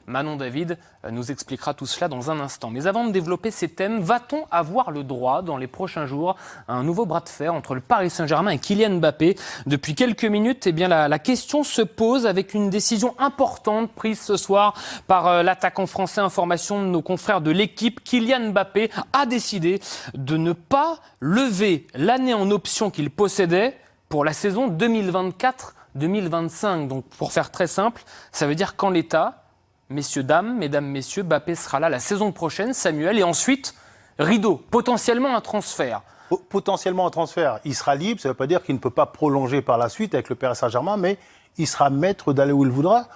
Manon David nous expliquera tout cela dans un instant. Mais avant de développer ces thèmes, va-t-on avoir le droit dans les prochains jours à un nouveau bras de fer entre le Paris Saint-Germain et Kylian Mbappé? Depuis quelques minutes, la question se pose avec une décision importante prise ce soir par l'attaquant français. Information de nos confrères de l'équipe, Kylian Mbappé a décidé de ne pas lever l'année en option qu'il possédait pour la saison 2024-2025. Donc pour faire très simple, ça veut dire qu'en l'état, mesdames, messieurs, Mbappé sera là la saison prochaine, Samuel, et ensuite, rideau, potentiellement un transfert. Potentiellement un transfert. Il sera libre, ça ne veut pas dire qu'il ne peut pas prolonger par la suite avec le Paris Saint-Germain, mais il sera maître d'aller où il voudra.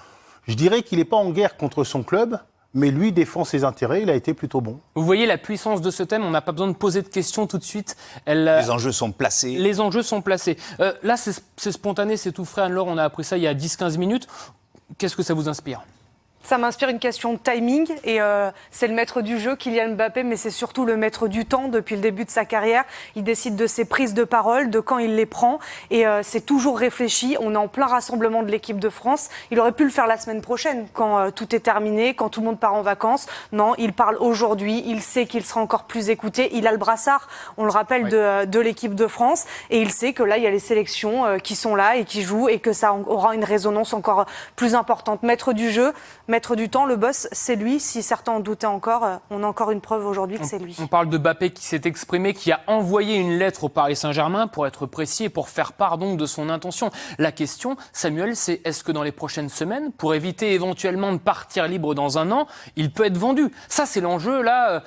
Je dirais qu'il n'est pas en guerre contre son club, mais lui défend ses intérêts, il a été plutôt bon. Vous voyez la puissance de ce thème, on n'a pas besoin de poser de questions tout de suite. Les enjeux sont placés. Les enjeux sont placés. Là, c'est spontané, c'est tout frais. Anne-Laure, on a appris ça il y a 10-15 minutes. Qu'est-ce que ça vous inspire ? Ça m'inspire une question de timing et c'est le maître du jeu, Kylian Mbappé, mais c'est surtout le maître du temps depuis le début de sa carrière. Il décide de ses prises de parole, de quand il les prend et c'est toujours réfléchi. On est en plein rassemblement de l'équipe de France. Il aurait pu le faire la semaine prochaine quand tout est terminé, quand tout le monde part en vacances. Non, il parle aujourd'hui, il sait qu'il sera encore plus écouté. Il a le brassard, on le rappelle, de l'équipe de France et il sait que là, il y a les sélections qui sont là et qui jouent et que ça aura une résonance encore plus importante. Maître du jeu, maître du temps, le boss, c'est lui. Si certains en doutaient encore, on a encore une preuve aujourd'hui que c'est lui. On parle de Mbappé qui s'est exprimé, qui a envoyé une lettre au Paris Saint-Germain pour être précis et pour faire part donc de son intention. La question, Samuel, c'est est-ce que dans les prochaines semaines, pour éviter éventuellement de partir libre dans un an, il peut être vendu? Ça, c'est l'enjeu là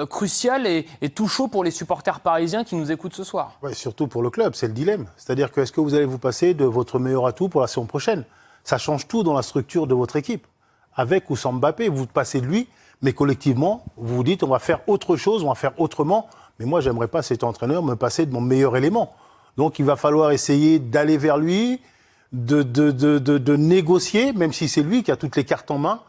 crucial et tout chaud pour les supporters parisiens qui nous écoutent ce soir. Ouais, surtout pour le club, c'est le dilemme. C'est-à-dire que est-ce que vous allez vous passer de votre meilleur atout pour la saison prochaine? Ça change tout dans la structure de votre équipe. Avec ou sans Mbappé, vous passez de lui, mais collectivement, vous vous dites on va faire autre chose, on va faire autrement. Mais moi, j'aimerais pas, cet entraîneur, me passer de mon meilleur élément. Donc, il va falloir essayer d'aller vers lui, de négocier, même si c'est lui qui a toutes les cartes en main,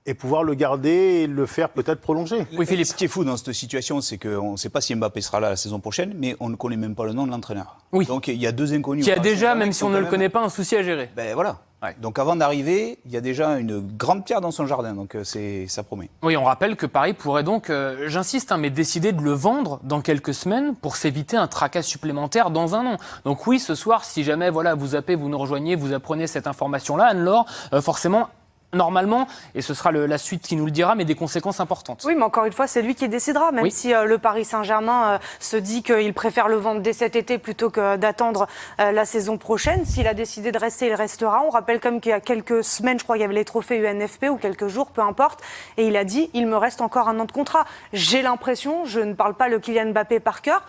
et pouvoir le garder et le faire peut-être prolonger. Oui, Philippe. Ce qui est fou dans cette situation, c'est qu'on ne sait pas si Mbappé sera là la saison prochaine, mais on ne connaît même pas le nom de l'entraîneur. Oui. Donc il y a deux inconnus. Qui a déjà, même si on ne le connaît pas, un souci à gérer. Ben voilà. Ouais. Donc avant d'arriver, il y a déjà une grande pierre dans son jardin, donc ça promet. Oui, on rappelle que Paris pourrait donc, j'insiste, mais décider de le vendre dans quelques semaines pour s'éviter un tracas supplémentaire dans un an. Donc oui, ce soir, si jamais vous zappez, vous nous rejoignez, vous apprenez cette information-là, Anne-Laure, forcément, normalement, et ce sera la suite qui nous le dira, mais des conséquences importantes. Oui, mais encore une fois, c'est lui qui décidera. Même si le Paris Saint-Germain se dit qu'il préfère le vendre dès cet été plutôt que d'attendre la saison prochaine. S'il a décidé de rester, il restera. On rappelle comme qu'il y a quelques semaines, je crois qu'il y avait les trophées UNFP ou quelques jours, peu importe. Et il a dit, il me reste encore un an de contrat. J'ai l'impression, je ne parle pas le Kylian Mbappé par cœur,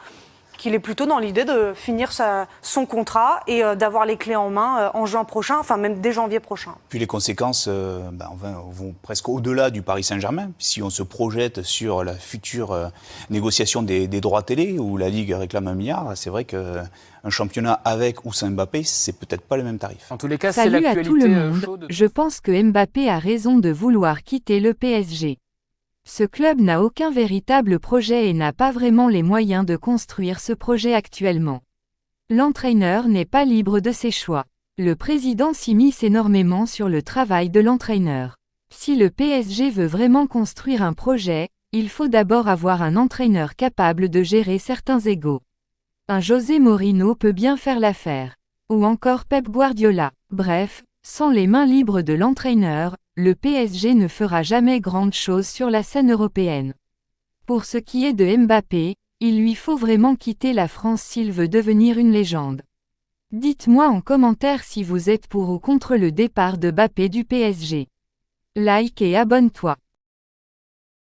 qu'il est plutôt dans l'idée de finir son contrat et d'avoir les clés en main en juin prochain, enfin même dès janvier prochain. Puis les conséquences vont presque au-delà du Paris Saint-Germain. Si on se projette sur la future négociation des droits télé, où la Ligue réclame 1 milliard, c'est vrai qu'un championnat avec ou sans Mbappé, c'est peut-être pas les mêmes tarifs. En tous les cas, Salut c'est l'actualité à tout le monde. chaude. Je pense que Mbappé a raison de vouloir quitter le PSG. Ce club n'a aucun véritable projet et n'a pas vraiment les moyens de construire ce projet actuellement. L'entraîneur n'est pas libre de ses choix. Le président s'immisce énormément sur le travail de l'entraîneur. Si le PSG veut vraiment construire un projet, il faut d'abord avoir un entraîneur capable de gérer certains égos. Un José Mourinho peut bien faire l'affaire. Ou encore Pep Guardiola. Bref, sans les mains libres de l'entraîneur, le PSG ne fera jamais grande chose sur la scène européenne. Pour ce qui est de Mbappé, il lui faut vraiment quitter la France s'il veut devenir une légende. Dites-moi en commentaire si vous êtes pour ou contre le départ de Mbappé du PSG. Like et abonne-toi.